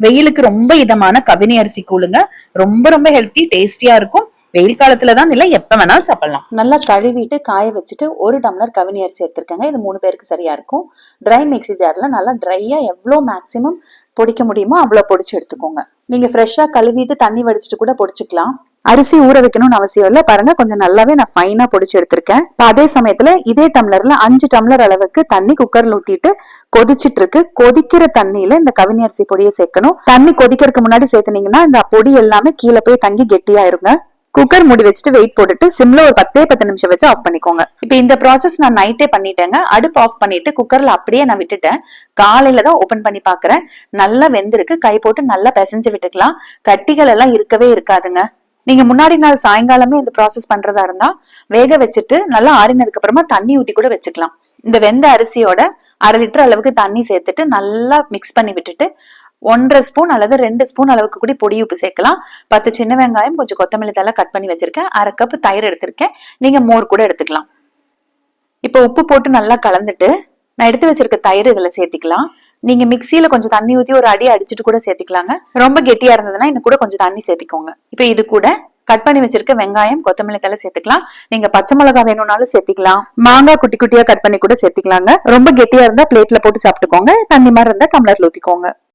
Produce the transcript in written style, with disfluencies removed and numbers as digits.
வெயிலுக்கு ரொம்ப இதமான கவினி அரிசி கூழுங்க. ரொம்ப ரொம்ப ஹெல்த்தி, டேஸ்டியா இருக்கும். வெயில் காலத்துலதான் இல்ல, எப்ப வேணாலும் சாப்பிடலாம். நல்லா கழுவிட்டு காய வச்சுட்டு 1 டம்ளர் கவினி அரிசி எடுத்திருக்கேங்க. இது 3 பேருக்கு சரியா இருக்கும். ட்ரை மிக்ஸி ஜார்ல நல்லா ட்ரையா எவ்வளவு மேக்சிமம் பொடிக்க முடியுமோ அவ்வளவு பொடிச்சு எடுத்துக்கோங்க. நீங்க ஃப்ரெஷ்ஷா கழுவிட்டு தண்ணி வடிச்சிட்டு கூட பொடிச்சுக்கலாம். அரிசி ஊற வைக்கணும்னு அவசியம் இல்ல. பாருங்க, கொஞ்சம் நல்லாவே நான் ஃபைனா பொடிச்சு எடுத்திருக்கேன். அதே சமயத்துல இதே டம்ளர்ல 5 டம்ளர் அளவுக்கு தண்ணி குக்கர்ல ஊத்திட்டு கொதிச்சிட்டு இருக்கு. கொதிக்கிற தண்ணியில இந்த கவினி அரிசி பொடியை சேர்க்கணும். தண்ணி கொதிக்கிறதுக்கு முன்னாடி சேர்த்துனீங்கன்னா இந்த பொடி எல்லாமே கீழே போய் தங்கி கெட்டியாயிருங்க. குக்கர் மூடி வச்சுட்டு வெயிட் போட்டுட்டு சிம்ல ஒரு 10 நிமிஷம் வச்சு ஆஃப் பண்ணிக்கோங்க. இப்ப இந்த ப்ராசஸ் நான் நைட்டே பண்ணிட்டேங்க. அடுப்பு ஆஃப் பண்ணிட்டு குக்கர்ல அப்படியே நான் விட்டுட்டேன். காலையில தான் ஓபன் பண்ணி பாக்குறேன். நல்லா வெந்திருக்கு. கை போட்டு நல்லா பிசைஞ்சு விட்டுக்கலாம். கட்டிகள் எல்லாம் இருக்கவே இருக்காதுங்க. நீங்க முன்னாடி நாள் சாயங்காலமே இந்த ப்ராசஸ் பண்றதா இருந்தா வேக வச்சுட்டு நல்லா ஆறினதுக்கு அப்புறமா தண்ணி ஊத்தி கூட வச்சுக்கலாம். இந்த வெந்த அரிசியோட 1/2 லிட்டர் அளவுக்கு தண்ணி சேர்த்துட்டு நல்லா மிக்ஸ் பண்ணி விட்டுட்டு 1.5 ஸ்பூன் அல்லது 2 ஸ்பூன் அளவுக்கு கூட பொடி உப்பு சேர்க்கலாம். 10 சின்ன வெங்காயம், கொஞ்சம் கொத்தமல்லி தழை கட் பண்ணி வச்சிருக்கேன். 1/2 கப் தயிர் எடுத்திருக்கேன். நீங்க மோர் கூட எடுத்துக்கலாம். இப்ப உப்பு போட்டு நல்லா கலந்துட்டு நான் எடுத்து வச்சிருக்க தயிர் இதுல சேர்த்திக்கலாம். நீங்க மிக்சியில கொஞ்சம் தண்ணி ஊத்தி ஒரு அடி அடிச்சுட்டு கூட சேர்த்திக்கலாங்க. ரொம்ப கெட்டியா இருந்ததுன்னா இன்னும் கூட கொஞ்சம் தண்ணி சேர்த்திக்கோங்க. இப்ப இது கூட கட் பண்ணி வச்சிருக்க வெங்காயம், கொத்தமல்லி தழை சேர்த்துக்கலாம். நீங்க பச்சை மிளகாய் வேணும்னாலும் சேர்த்திக்கலாம். மாங்காய் குட்டி குட்டியா கட் பண்ணி கூட சேர்த்திக்கலாங்க. ரொம்ப கெட்டியா இருந்தா பிளேட்ல போட்டு சாப்பிட்டுக்கோங்க. தண்ணி மாதிரி இருந்தா டம்ளர்ல ஊத்திக்கோங்க.